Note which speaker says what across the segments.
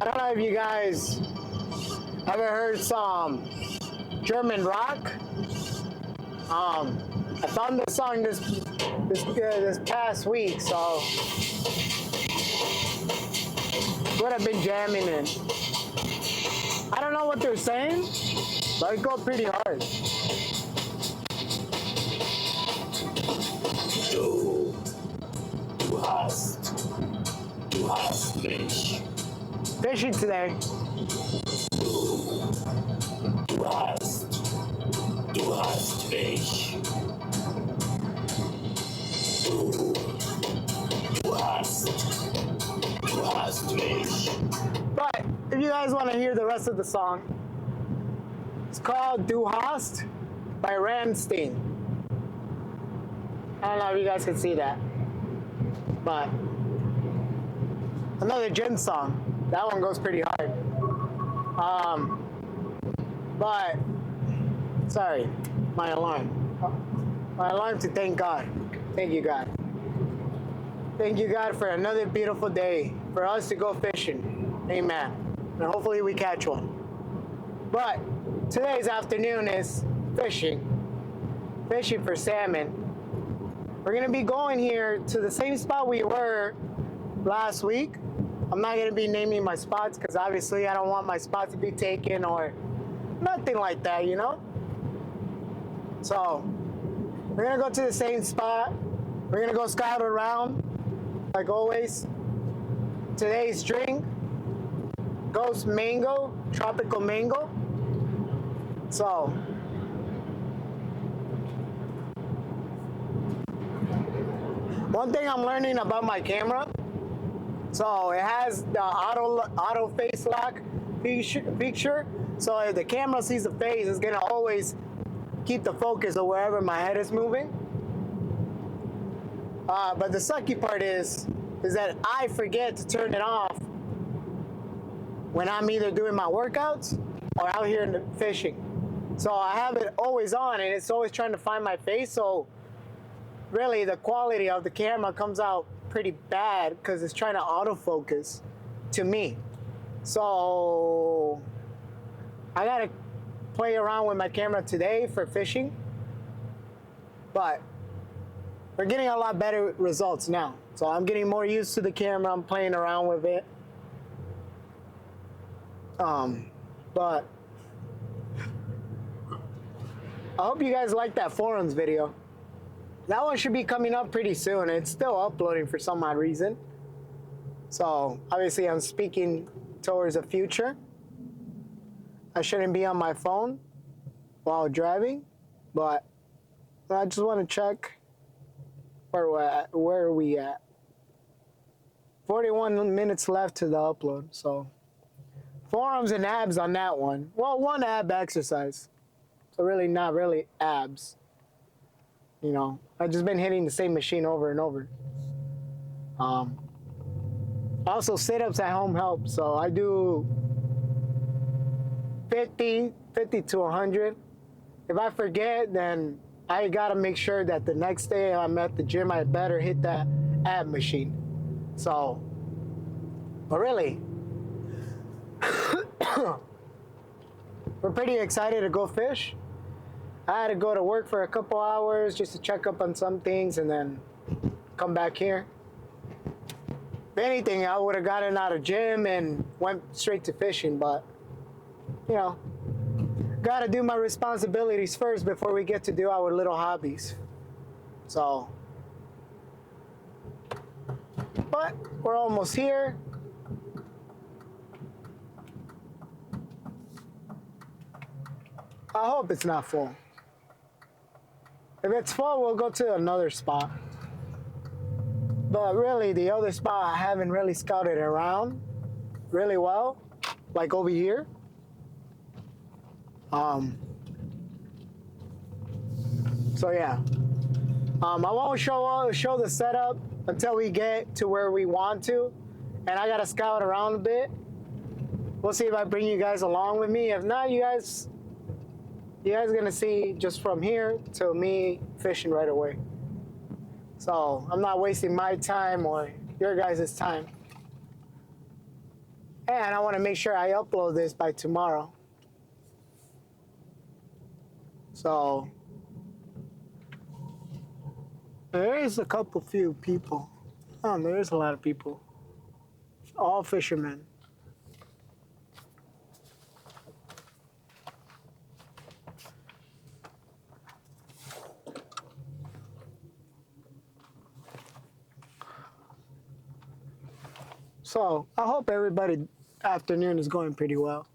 Speaker 1: I don't know if you guys ever heard some German rock. I found this song this past week, so what I've been jamming in. I don't know what they're saying, but it goes pretty hard.
Speaker 2: Du hast mich.
Speaker 1: Fishing today.
Speaker 2: Du hast mich. Du hast mich.
Speaker 1: But if you guys want to hear the rest of the song, it's called Du Hast by Rammstein. I don't know if you guys can see that, but another gym song. That one goes pretty hard. But sorry, my alarm. My alarm to thank God. Thank you, God. Thank you, God, for another beautiful day for us to go fishing. Amen. And hopefully we catch one. But today's afternoon is fishing for salmon. We're gonna be going here to the same spot we were last week. I'm not gonna be naming my spots because obviously I don't want my spot to be taken or nothing like that, you know? So we're gonna go to the same spot. We're gonna go scout around like always. Today's drink, Ghost Mango, Tropical Mango. So one thing I'm learning about my camera, so it has the auto face lock feature. So if the camera sees the face, it's gonna always keep the focus of wherever my head is moving. But the sucky part is that I forget to turn it off when I'm either doing my workouts or out here in the fishing. So I have it always on and it's always trying to find my face. So really the quality of the camera comes out pretty bad because it's trying to autofocus to me. So I gotta play around with my camera today for fishing, but we're getting a lot better results now. So I'm getting more used to the camera. I'm playing around with it. But I hope you guys like that forums video. That one should be coming up pretty soon. It's still uploading for some odd reason. So obviously I'm speaking towards the future. I shouldn't be on my phone while driving, but I just want to check where are we at. 41 minutes left to the upload, so forearms and abs on that one. Well, one ab exercise, so really not really abs. You know, I've just been hitting the same machine over and over. Also, sit-ups at home help, so I do 50 to 100. If I forget, then I gotta make sure that the next day I'm at the gym, I better hit that ab machine. So, but really, we're pretty excited to go fish. I had to go to work for a couple hours just to check up on some things and then come back here. If anything, I would have gotten out of gym and went straight to fishing, but you know, gotta do my responsibilities first before we get to do our little hobbies. So, but we're almost here. I hope it's not full. If it's full, we'll go to another spot. But really, the other spot I haven't really scouted around really well, like over here. So yeah, I won't show the setup until we get to where we want to, and I gotta scout around a bit. We'll see if I bring you guys along with me. If not, you guys gonna see just from here to me fishing right away. So I'm not wasting my time or your guys' time. And I want to make sure I upload this by tomorrow. So there is a few people. Oh, there is a lot of people. All fishermen. So I hope everybody afternoon is going pretty well.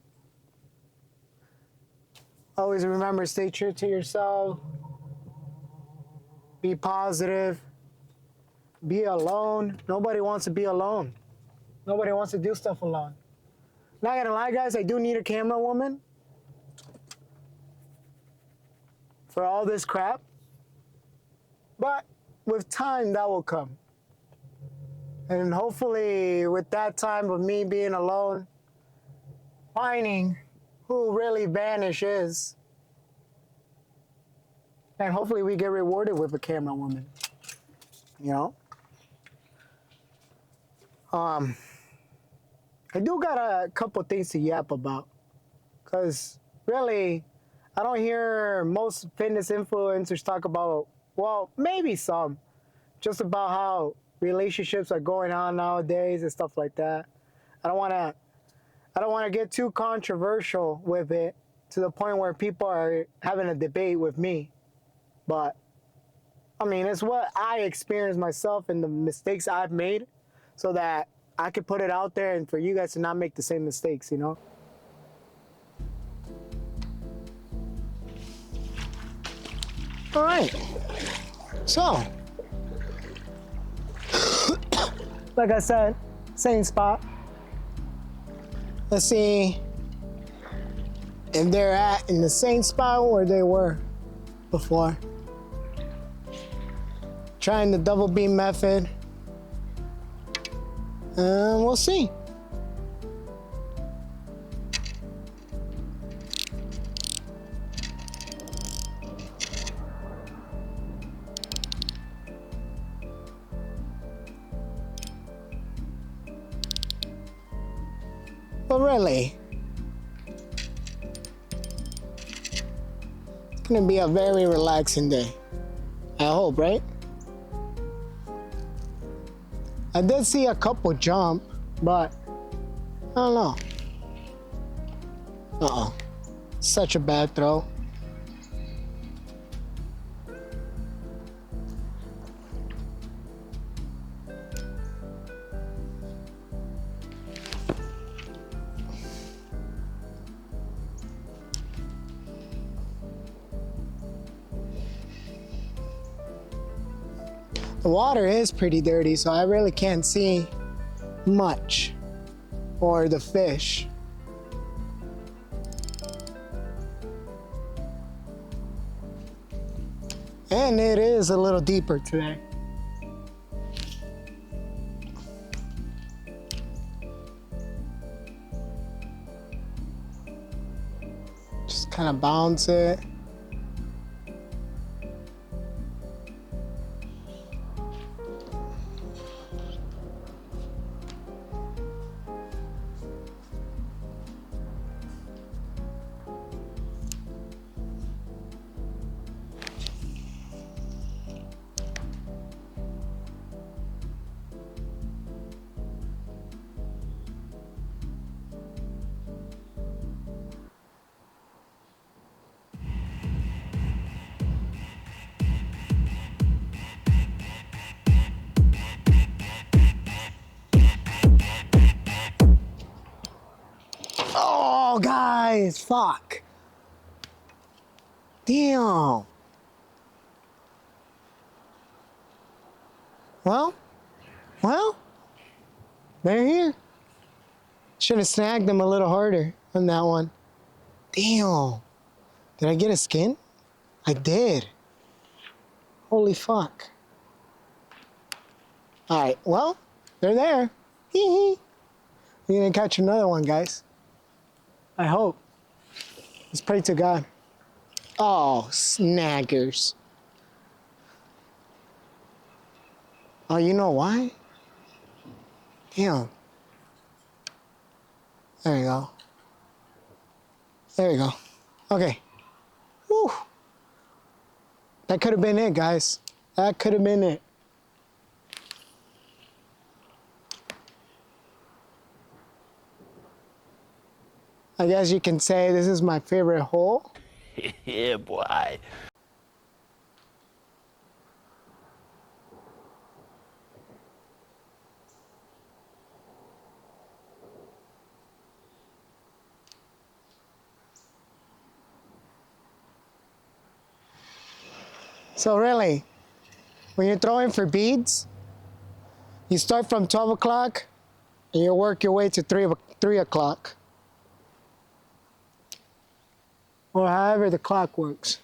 Speaker 1: Always remember, stay true to yourself. Be positive. Be alone. Nobody wants to be alone. Nobody wants to do stuff alone. Not gonna lie, guys, I do need a camera woman for all this crap. But with time, that will come. And hopefully, with that time of me being alone, finding who really Vanish is, and hopefully we get rewarded with a camera woman. You know? I do got a couple things to yap about. Because really, I don't hear most fitness influencers talk about, well, maybe some, just about how relationships are going on nowadays and stuff like that. I don't want to get too controversial with it to the point where people are having a debate with me. But I mean, it's what I experienced myself and the mistakes I've made so that I could put it out there and for you guys to not make the same mistakes, you know? All right. So, like I said, same spot. Let's see if they're in the same spot where they were before. Trying the double beam method. We'll see. But really, it's gonna be a very relaxing day. I hope, right? I did see a couple jump, but I don't know. Uh-oh. Such a bad throw. The water is pretty dirty, so I really can't see much or the fish. And it is a little deeper today. Just kind of bounce it. Oh, guys, fuck. Damn. Well, they're here. Should have snagged them a little harder on that one. Damn. Did I get a skin? I did. Holy fuck. All right, well, they're there. Hee hee. We're gonna catch another one, guys. I hope. Let's pray to God. Oh, snaggers. Oh, you know why? Damn. There you go. There you go. Okay. Woo. That could have been it, guys. That could have been it. I guess you can say this is my favorite hole.
Speaker 2: Yeah, boy.
Speaker 1: So really, when you're throwing for beads, you start from 12 o'clock and you work your way to 3 o'clock. Or however the clock works.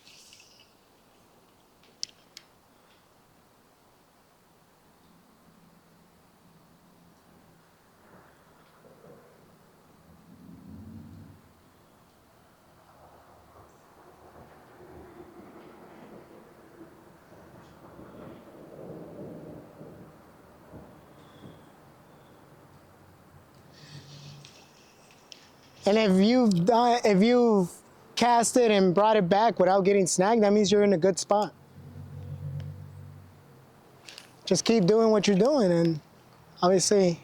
Speaker 1: And if you've cast it and brought it back without getting snagged, that means you're in a good spot. Just keep doing what you're doing, and obviously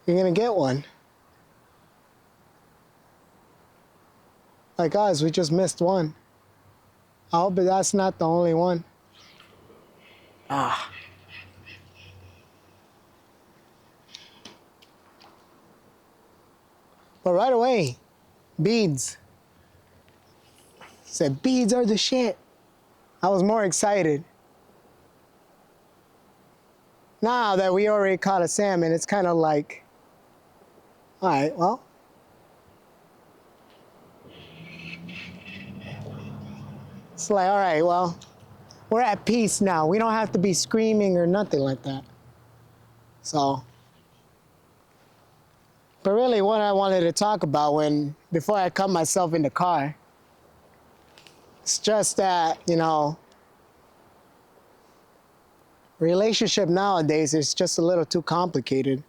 Speaker 1: you're gonna get one. Like us, we just missed one. I hope that's not the only one. Ah. But right away, beads. Said beads are the shit. I was more excited. Now that we already caught a salmon, it's kind of like, all right, well. It's like, all right, well, we're at peace now. We don't have to be screaming or nothing like that. So, but really what I wanted to talk about before I cut myself in the car, it's just that, relationship nowadays is just a little too complicated.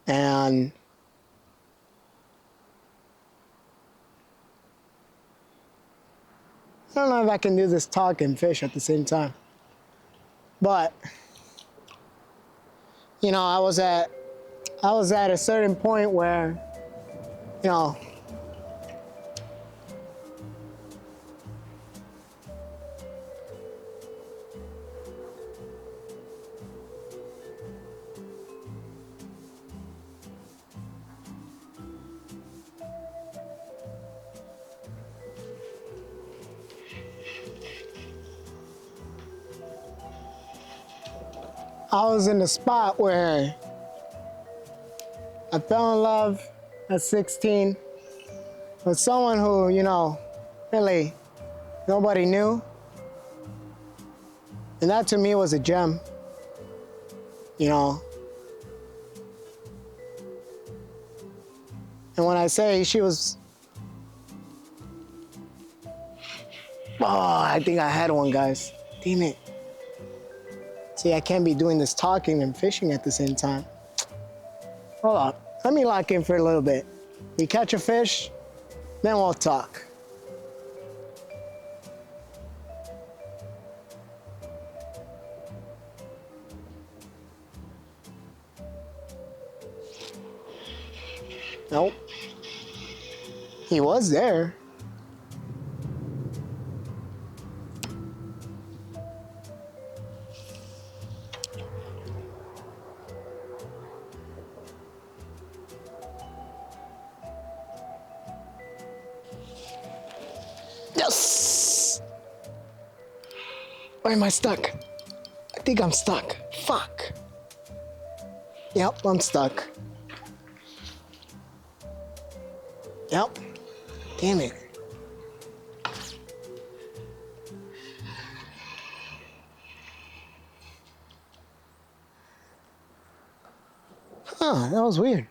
Speaker 1: And I don't know if I can do this talk and fish at the same time. But, I was at a certain point where, I was in a spot where I fell in love at 16 with someone who, really nobody knew. And that to me was a gem, And when I say she was, I think I had one, guys. Damn it. See, I can't be doing this talking and fishing at the same time. Hold on. Let me lock in for a little bit. You catch a fish, then we'll talk. Nope. He was there. Yes! Why am I stuck? I think I'm stuck. Fuck. Yep, I'm stuck. Yep. Damn it. Huh, that was weird.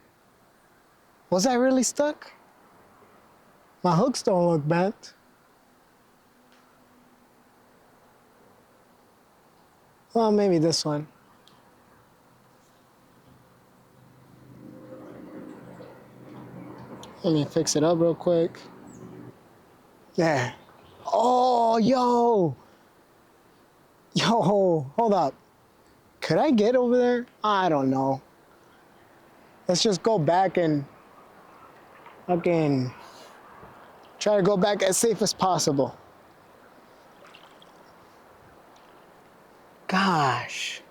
Speaker 1: Was I really stuck? My hooks don't look bent. Well, maybe this one. Let me fix it up real quick. There. Oh, yo. Yo, hold up. Could I get over there? I don't know. Let's just go back and fucking try to go back as safe as possible. Gosh.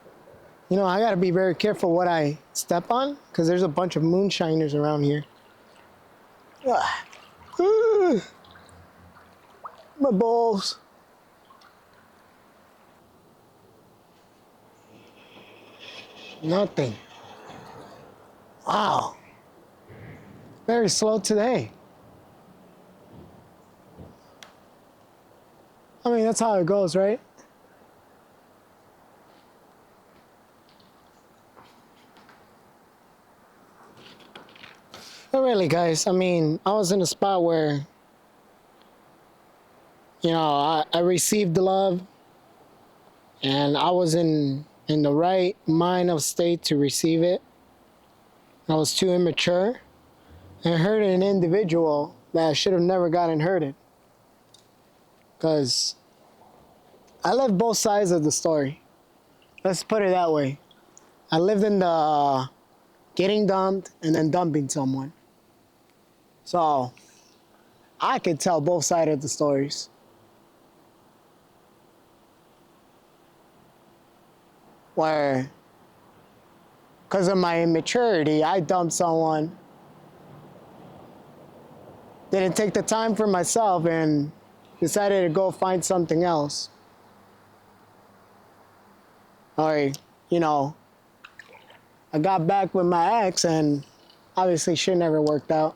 Speaker 1: You know, I gotta be very careful what I step on because there's a bunch of moonshiners around here. My balls. Nothing. Wow. Very slow today. I mean, that's how it goes, right? But really, guys, I mean, I was in a spot where, you know, I received the love and I was in the right mind of state to receive it. I was too immature and hurted an individual that should have never gotten hurted. Because I lived both sides of the story. Let's put it that way. I lived in the getting dumped and then dumping someone. So I could tell both sides of the stories. Where, because of my immaturity, I dumped someone, didn't take the time for myself, and decided to go find something else. Or, you know, I got back with my ex, and obviously shit never worked out.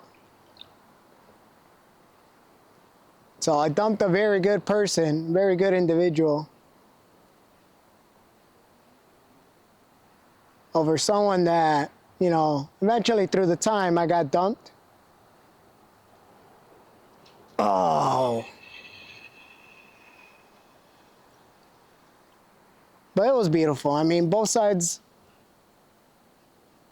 Speaker 1: So I dumped a very good person, very good individual, over someone that, you know, eventually through the time I got dumped. Oh. But it was beautiful. I mean, both sides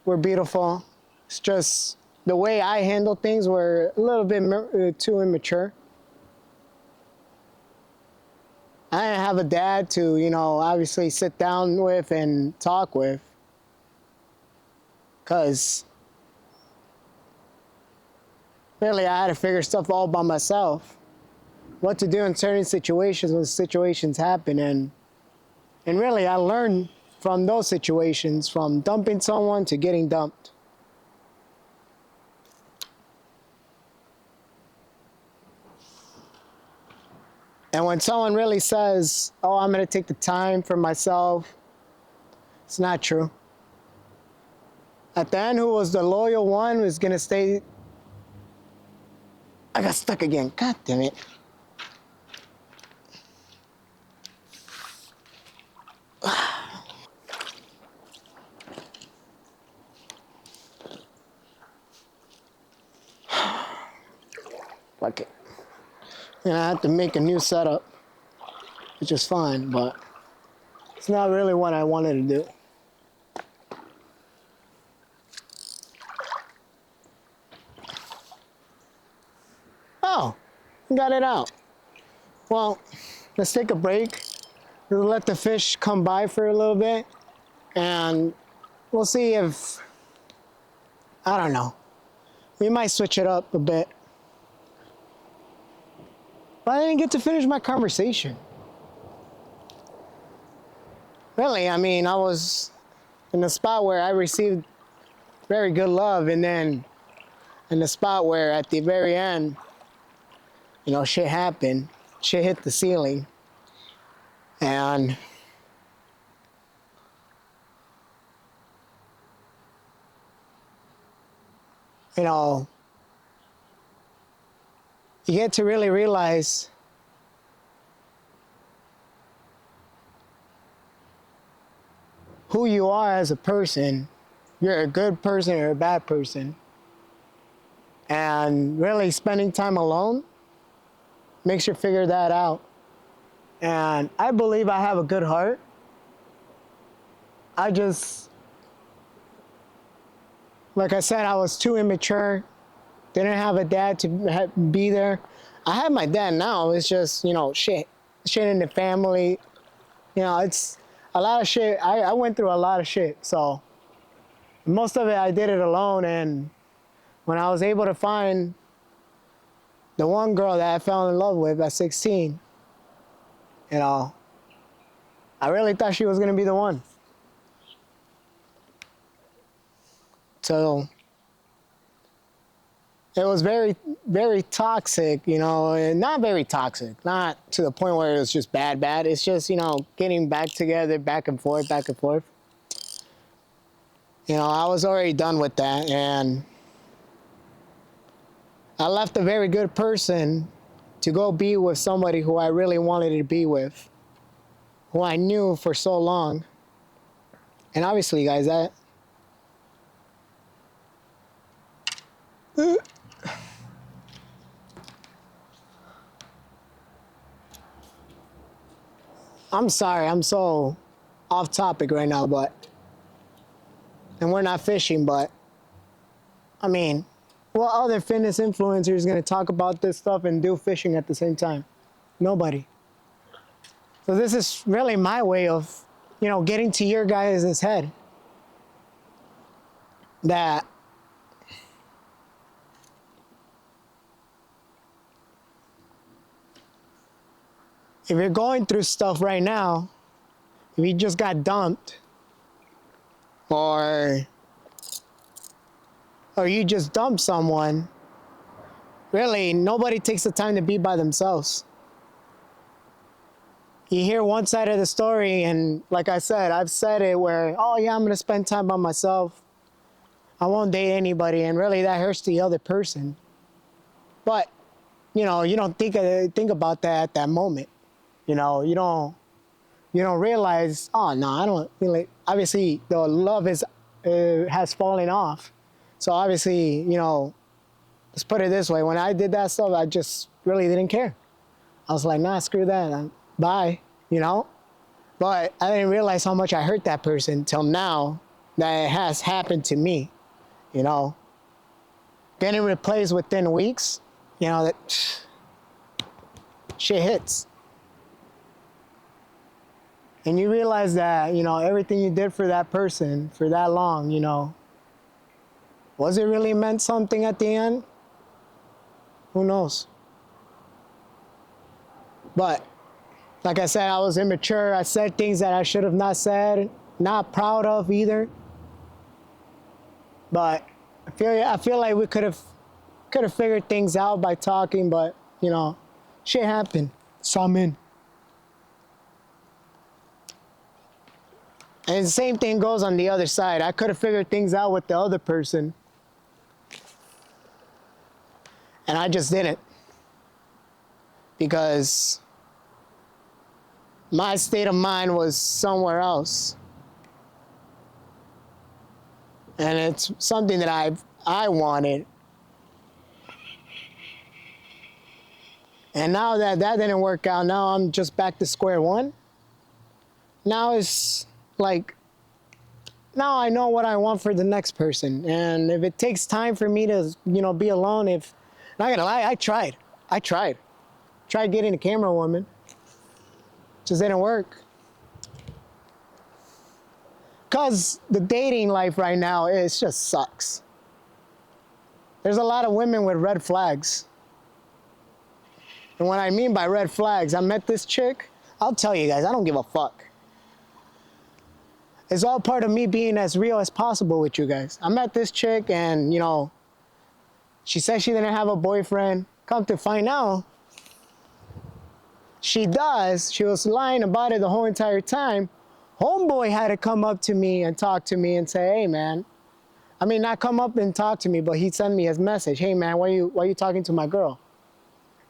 Speaker 1: were beautiful. It's just the way I handled things were a little bit too immature. I didn't have a dad to, you know, obviously sit down with and talk with. Because really I had to figure stuff all by myself. What to do in certain situations when situations happen. And really I learned from those situations, from dumping someone to getting dumped. And when someone really says, oh, I'm gonna take the time for myself, it's not true. At the end, who was the loyal one was gonna stay. I got stuck again. God damn it. Fuck it. And I had to make a new setup, which is fine, but it's not really what I wanted to do. Oh, got it out. Well, let's take a break. We'll let the fish come by for a little bit, and we'll see if, I don't know, we might switch it up a bit. But I didn't get to finish my conversation. Really, I mean, I was in a spot where I received very good love, and then in the spot where at the very end, you know, shit happened. Shit hit the ceiling. And you know, you get to really realize who you are as a person. You're a good person or a bad person. And really spending time alone makes you figure that out. And I believe I have a good heart. I just, like I said, I was too immature didn't have a dad to be there. I have my dad now. It's just, shit in the family. It's a lot of shit. I went through a lot of shit. So most of it, I did it alone. And when I was able to find the one girl that I fell in love with at 16, I really thought she was going to be the one. So it was very, very toxic, and not very toxic, not to the point where it was just bad. It's just, getting back together, back and forth, back and forth. I was already done with that, and I left a very good person to go be with somebody who I really wanted to be with, who I knew for so long. And obviously, guys, I'm sorry, I'm so off topic right now, and we're not fishing, but I mean, what other fitness influencer is going to talk about this stuff and do fishing at the same time? Nobody. So this is really my way of, getting to your guys' head. That if you're going through stuff right now, if you just got dumped, or you just dumped someone, really, nobody takes the time to be by themselves. You hear one side of the story, and like I said, I've said it where, oh yeah, I'm gonna spend time by myself. I won't date anybody, and really that hurts the other person. But, you don't think about that at that moment. You don't realize, oh no, I don't really, obviously the love has fallen off. So obviously, let's put it this way. When I did that stuff, I just really didn't care. I was like, nah, screw that. Bye, But I didn't realize how much I hurt that person till now that it has happened to me, Getting replaced within weeks, that shit hits. And you realize that, everything you did for that person for that long, was it really meant something at the end? Who knows? But, like I said, I was immature. I said things that I should have not said, not proud of either. But I feel like we could have figured things out by talking, but, shit happened. So I'm in. And the same thing goes on the other side. I could have figured things out with the other person. And I just didn't. Because my state of mind was somewhere else. And it's something that I wanted. And now that didn't work out, now I'm just back to square one. Now it's like, now I know what I want for the next person. And if it takes time for me to, be alone, not gonna lie, I tried. Tried getting a camera woman. Just didn't work. Cause the dating life right now, it just sucks. There's a lot of women with red flags. And what I mean by red flags, I met this chick, I'll tell you guys, I don't give a fuck. It's all part of me being as real as possible with you guys. I met this chick and, she said she didn't have a boyfriend. Come to find out, she does. She was lying about it the whole entire time. Homeboy had to come up to me and talk to me and say, hey man, I mean, not come up and talk to me, but he'd send me his message. Hey man, why you talking to my girl?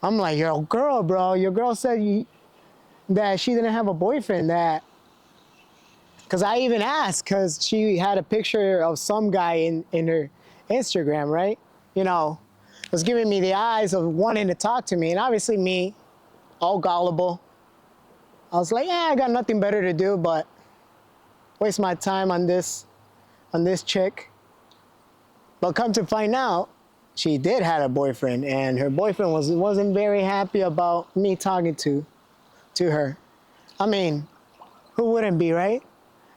Speaker 1: I'm like, yo, girl, bro, your girl said that she didn't have a boyfriend, because I even asked, because she had a picture of some guy in her Instagram, right? Was giving me the eyes of wanting to talk to me. And obviously me, all gullible, I was like, yeah, I got nothing better to do but waste my time on this chick. But come to find out, she did have a boyfriend, and her boyfriend wasn't very happy about me talking to her. I mean, who wouldn't be, right?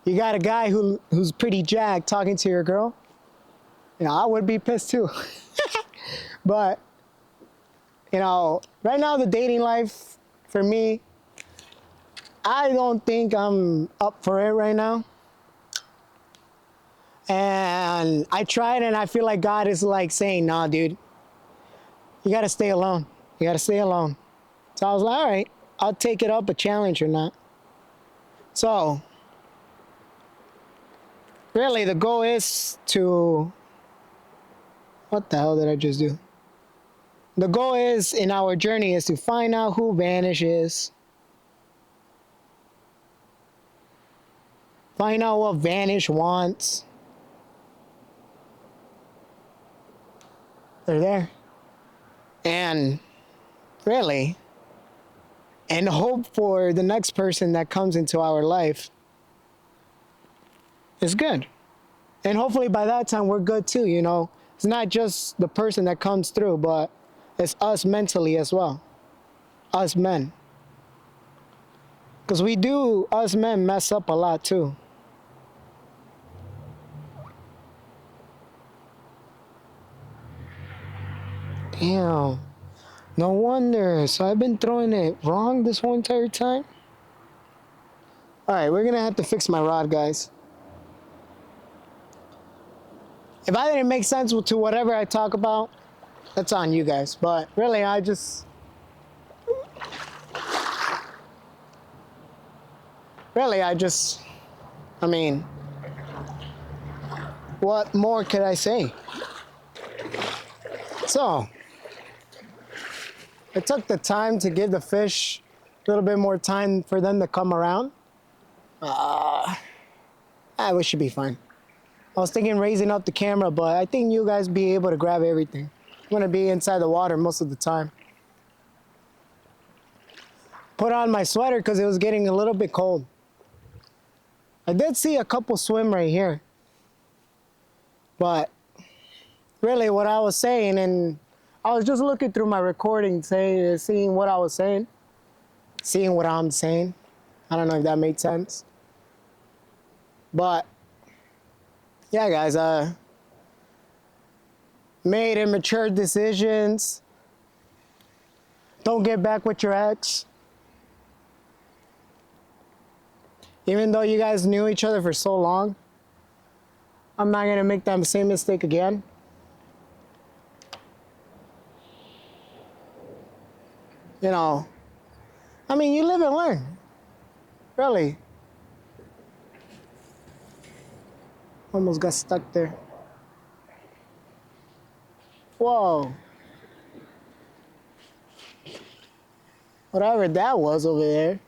Speaker 1: You got a guy who's pretty jacked talking to your girl. You know, I would be pissed too. But, you know, right now the dating life for me, I don't think I'm up for it right now. And I tried, and I feel like God is like saying, nah, dude, you gotta stay alone. You gotta stay alone. So I was like, all right, I'll take it up a challenge or not. So, really, the goal is to, what the hell did I just do? The goal is, in our journey, is to find out who Vanish is. Find out what Vanish wants. They're there. And really, and hope for the next person that comes into our life is good. And hopefully by that time we're good too, you know. It's not just the person that comes through, but it's us mentally as well. Us men. Because us men mess up a lot too. Damn. No wonder. So I've been throwing it wrong this whole entire time? Alright, we're gonna have to fix my rod, guys. If I didn't make sense to whatever I talk about, that's on you guys. But really, I mean, what more could I say? So, I took the time to give the fish a little bit more time for them to come around. We should be fine. I was thinking raising up the camera, but I think you guys be able to grab everything. I'm gonna be inside the water most of the time. Put on my sweater because it was getting a little bit cold. I did see a couple swim right here. But really what I was saying, and I was just looking through my recording, seeing what I was saying, seeing what I'm saying. I don't know if that made sense. But yeah, guys, made immature decisions. Don't get back with your ex. Even though you guys knew each other for so long, I'm not gonna make that same mistake again. You know, I mean, you live and learn. Really. Almost got stuck there. Whoa. Whatever that was over there.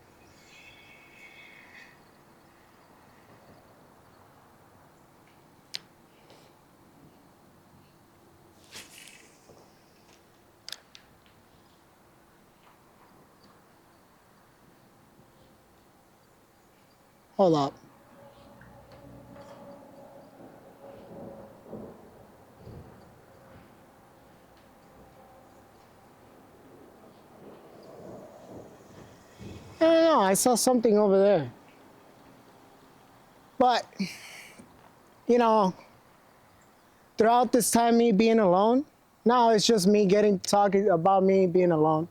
Speaker 1: Hold up. I don't know, I saw something over there. But, you know, throughout this time, me being alone, now it's just me talking about me being alone.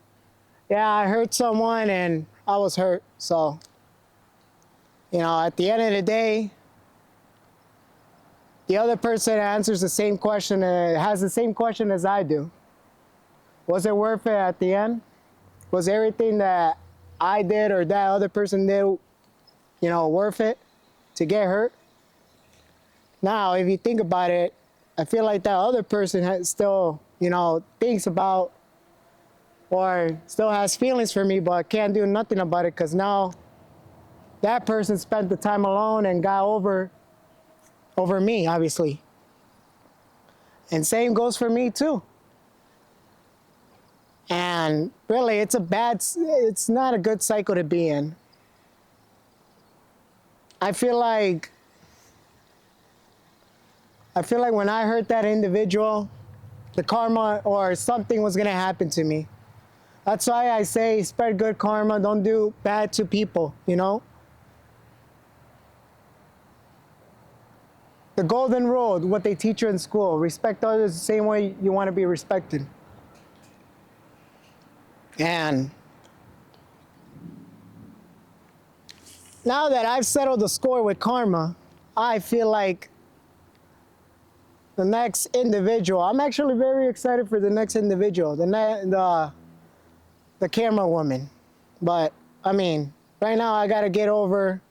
Speaker 1: Yeah, I hurt someone and I was hurt, so, you know, at the end of the day, the other person answers the same question, has the same question as I do. Was it worth it at the end? Was everything that I did or that other person did, you know, worth it to get hurt? Now, if you think about it, I feel like that other person still, you know, thinks about or still has feelings for me, but can't do nothing about it because now that person spent the time alone and got over me, obviously. And same goes for me too. And really, it's not a good cycle to be in. I feel like when I hurt that individual, the karma or something was gonna happen to me. That's why I say spread good karma, don't do bad to people, you know? The golden rule, what they teach you in school, respect others the same way you want to be respected. And now that I've settled the score with karma, I feel like the next individual, I'm actually very excited for the next individual, the camera woman. But I mean, right now I gotta get over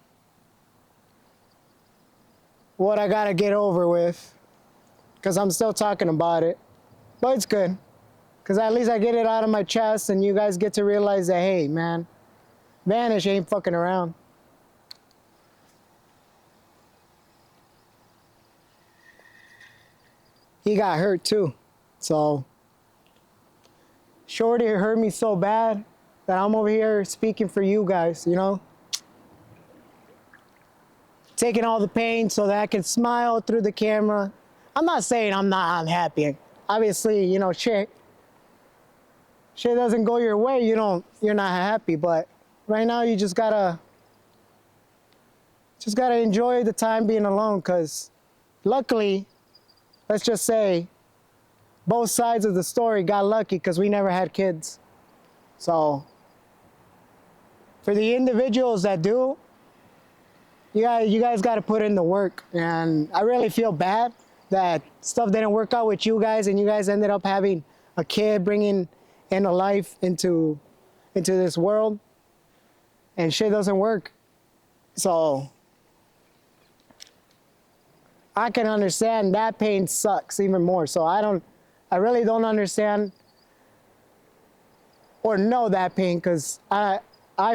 Speaker 1: what I gotta get over with, because I'm still talking about it. But it's good, because at least I get it out of my chest and you guys get to realize that, hey man, Vanish ain't fucking around. He got hurt too. So Shorty hurt me so bad that I'm over here speaking for you guys, you know? Taking all the pain so that I can smile through the camera. I'm not saying I'm happy. Obviously, you know, shit doesn't go your way, you're not happy, but right now you just gotta enjoy the time being alone, because luckily, let's just say, both sides of the story got lucky because we never had kids. So, for the individuals that do, you guys got to put in the work. And I really feel bad that stuff didn't work out with you guys and you guys ended up having a kid, bringing in a life into this world, and shit doesn't work. So, I can understand that pain sucks even more. So I really don't understand or know that pain, because I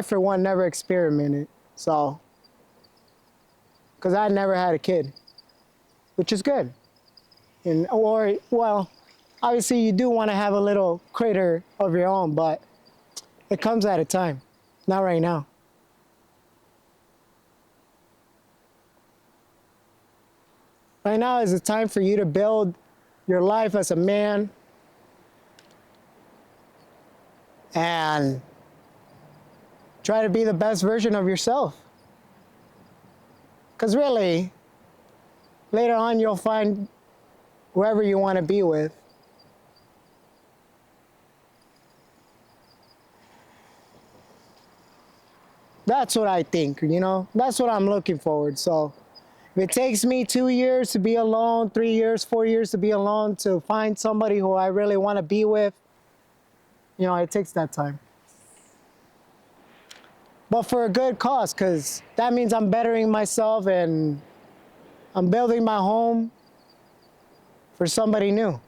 Speaker 1: for one never experimented. So, because I never had a kid, which is good. Well, obviously you do want to have a little critter of your own, but it comes at a time, not right now. Right now is the time for you to build your life as a man and try to be the best version of yourself. Because really, later on you'll find whoever you want to be with. That's what I think, you know? That's what I'm looking forward. So if it takes me 2 years to be alone, 3 years, 4 years to be alone, to find somebody who I really want to be with, you know, it takes that time. But for a good cause, because that means I'm bettering myself and I'm building my home for somebody new.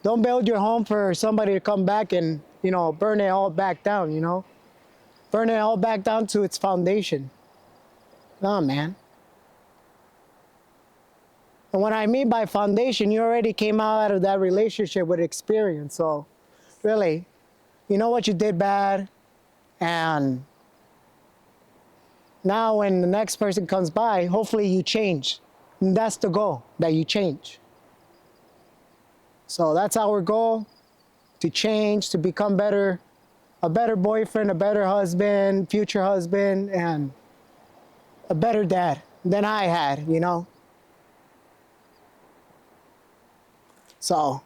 Speaker 1: Don't build your home for somebody to come back and, you know, burn it all back down, you know? Burn it all back down to its foundation. Nah, man. And what I mean by foundation, you already came out of that relationship with experience. So really, you know what you did bad, and now when the next person comes by, hopefully you change. And that's the goal, that you change. So that's our goal, to change, to become better, a better boyfriend, a better husband, future husband, and a better dad than I had, you know? So,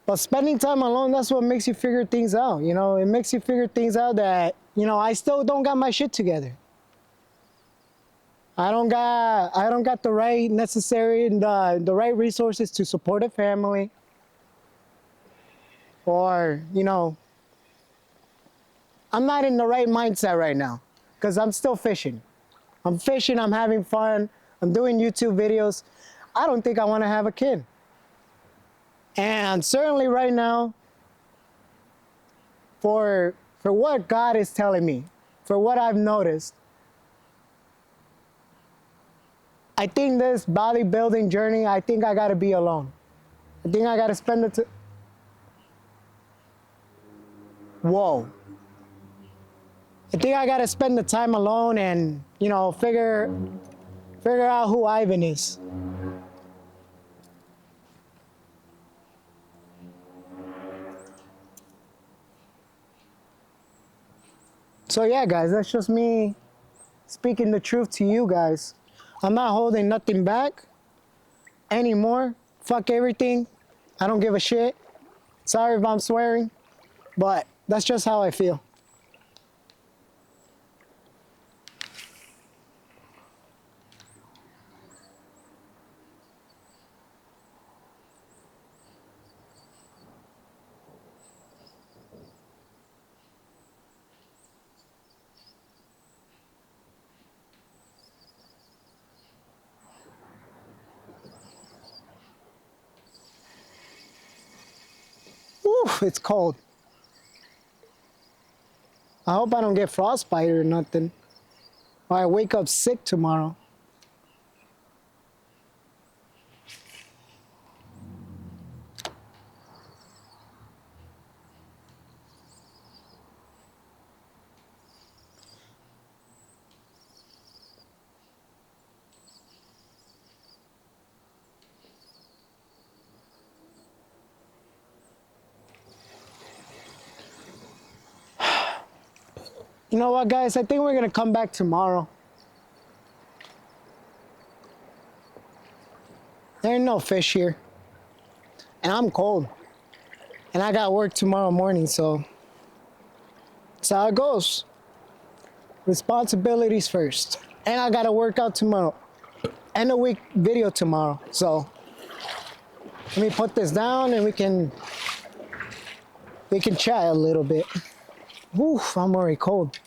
Speaker 1: but spending time alone, that's what makes you figure things out, you know? It makes you figure things out that, you know, I still don't got my shit together. I don't got the right necessary and the right resources to support a family, or, you know, I'm not in the right mindset right now because I'm still fishing. I'm fishing, I'm having fun, I'm doing YouTube videos. I don't think I want to have a kid. And certainly right now, for what God is telling me, for what I've noticed, I think this bodybuilding journey, I think I gotta be alone. I think I gotta spend the Whoa. I think I gotta spend the time alone and, you know, figure Figure out who Ivan is. So yeah, guys, that's just me speaking the truth to you guys. I'm not holding nothing back anymore. Fuck everything. I don't give a shit. Sorry if I'm swearing, but that's just how I feel. Oof, it's cold. I hope I don't get frostbite or nothing. Or I wake up sick tomorrow. You know what, guys? I think we're gonna come back tomorrow. There ain't no fish here. And I'm cold. And I got work tomorrow morning, so that's how it goes. Responsibilities first. And I gotta work out tomorrow. End of week video tomorrow. So let me put this down and we can chat a little bit. Oof, I'm already cold.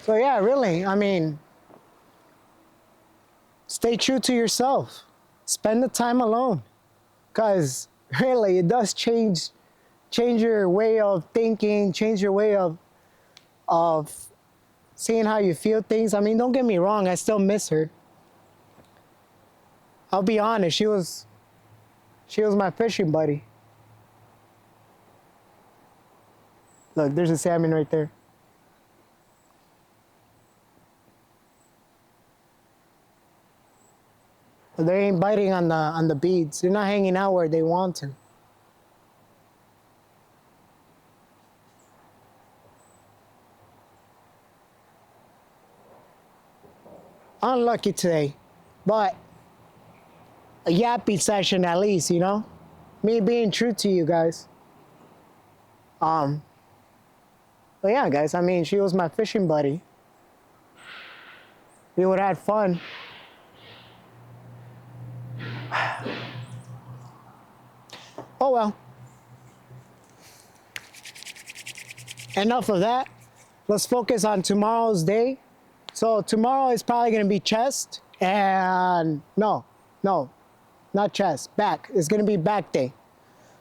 Speaker 1: So yeah, really, I mean, stay true to yourself. Spend the time alone. Because really, it does change your way of thinking, change your way of seeing how you feel things. I mean, don't get me wrong, I still miss her. I'll be honest, she was my fishing buddy. Look, there's a salmon right there. But they ain't biting on the beads. They're not hanging out where they want to. Unlucky today, but a yappy session at least, you know? Me being true to you guys. But yeah, guys, I mean, she was my fishing buddy. We would have had fun. Oh well. Enough of that. Let's focus on tomorrow's day. So tomorrow is probably gonna be chest and no, not chest, back. It's gonna be back day.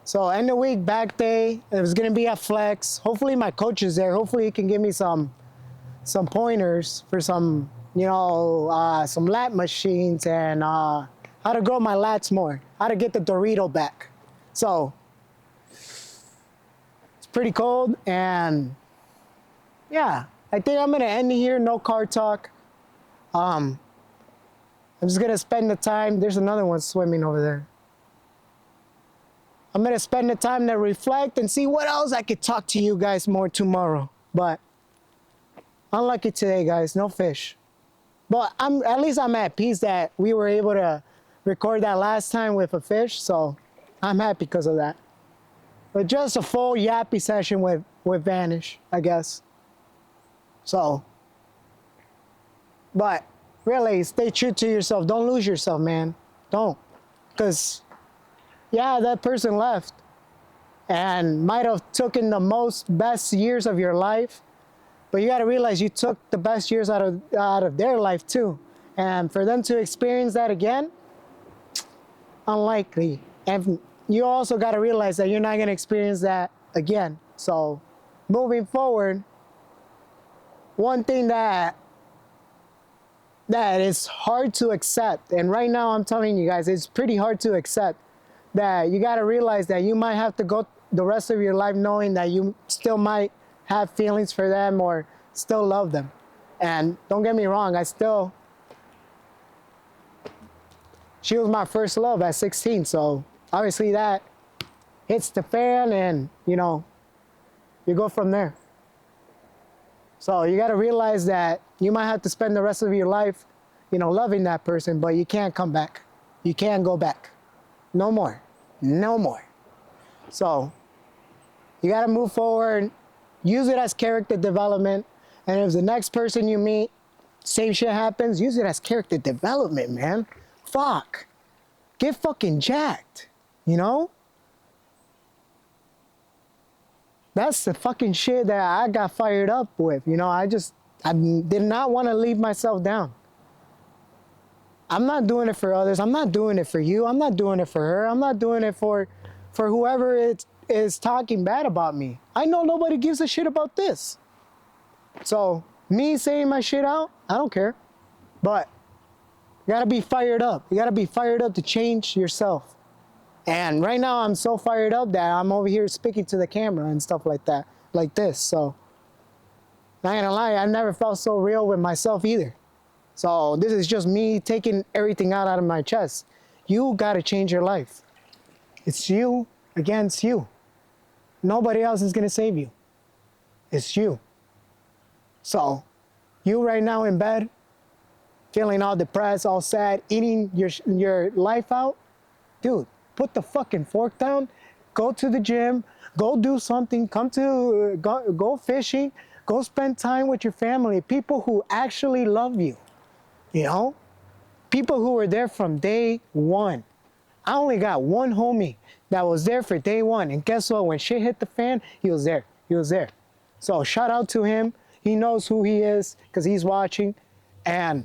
Speaker 1: So end of week, back day. It's gonna be at Flex. Hopefully my coach is there. Hopefully he can give me some pointers for some, some lat machines and how to grow my lats more, how to get the Dorito back. So it's pretty cold, and yeah, I think I'm gonna end it here. No car talk. I'm just gonna spend the time. There's another one swimming over there. I'm gonna spend the time to reflect and see what else I could talk to you guys more tomorrow. But unlucky today, guys, no fish. But at least I'm at peace that we were able to record that last time with a fish, so I'm happy because of that. But just a full yappy session with Vanish, I guess. So, but really, stay true to yourself. Don't lose yourself, man. Don't. Because, yeah, that person left and might have taken the best years of your life. But you got to realize you took the best years out of their life too. And for them to experience that again, unlikely. And you also got to realize that you're not going to experience that again. So moving forward, one thing that that it's hard to accept. And right now I'm telling you guys, it's pretty hard to accept that you got to realize that you might have to go the rest of your life knowing that you still might have feelings for them or still love them. And don't get me wrong, she was my first love at 16. So obviously that hits the fan and, you know, you go from there. So you got to realize that you might have to spend the rest of your life, you know, loving that person, but you can't come back. You can't go back. No more. No more. So you got to move forward, use it as character development. And if the next person you meet, same shit happens, use it as character development, man. Fuck. Get fucking jacked, you know? That's the fucking shit that I got fired up with. You know, I did not want to leave myself down. I'm not doing it for others. I'm not doing it for you. I'm not doing it for her. I'm not doing it for whoever is talking bad about me. I know nobody gives a shit about this. So me saying my shit out, I don't care. But you gotta be fired up. You gotta be fired up to change yourself. And right now I'm so fired up that I'm over here speaking to the camera and stuff like that, like this. So, not gonna lie, I never felt so real with myself either. So this is just me taking everything out of my chest. You gotta change your life. It's you against you. Nobody else is gonna save you. It's you. So, you right now in bed, feeling all depressed, all sad, eating your life out, dude, put the fucking fork down, go to the gym, go do something, go fishing, go spend time with your family, people who actually love you, you know? People who were there from day one. I only got one homie that was there for day one, and guess what? When shit hit the fan, he was there. He was there. So shout out to him. He knows who he is because he's watching, and,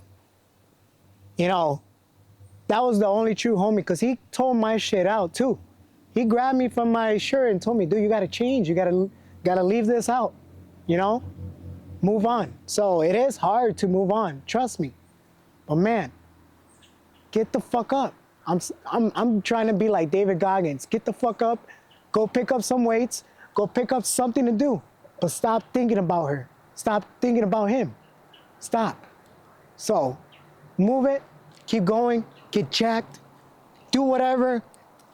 Speaker 1: you know, that was the only true homie because he told my shit out too. He grabbed me from my shirt and told me, dude, you gotta change. You gotta leave this out, you know? Move on. So it is hard to move on, trust me. But man, get the fuck up. I'm trying to be like David Goggins. Get the fuck up, go pick up some weights, go pick up something to do. But stop thinking about her. Stop thinking about him. Stop. So move it, keep going, get jacked, do whatever,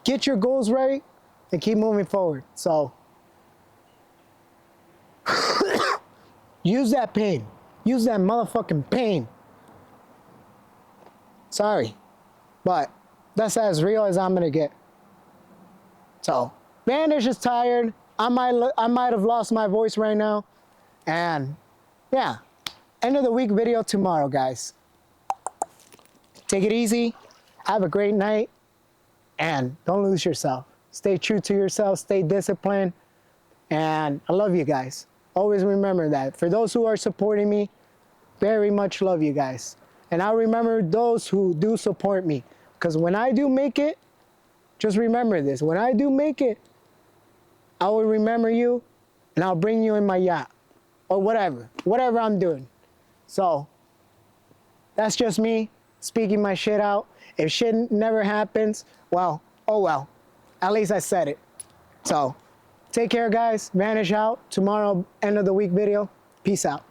Speaker 1: get your goals right, and keep moving forward. So use that pain. Use that motherfucking pain. Sorry, but that's as real as I'm gonna get. So, Vanish is tired. I might have lost my voice right now. And yeah, end of the week video tomorrow, guys. Take it easy. Have a great night. And don't lose yourself. Stay true to yourself. Stay disciplined. And I love you guys. Always remember that. For those who are supporting me, very much love you guys. And I'll remember those who do support me. Because when I do make it, just remember this. When I do make it, I will remember you and I'll bring you in my yacht. Or whatever I'm doing. So, that's just me speaking my shit out. If shit never happens, well, oh well. At least I said it. So, take care, guys. Vanish out. Tomorrow, end of the week video. Peace out.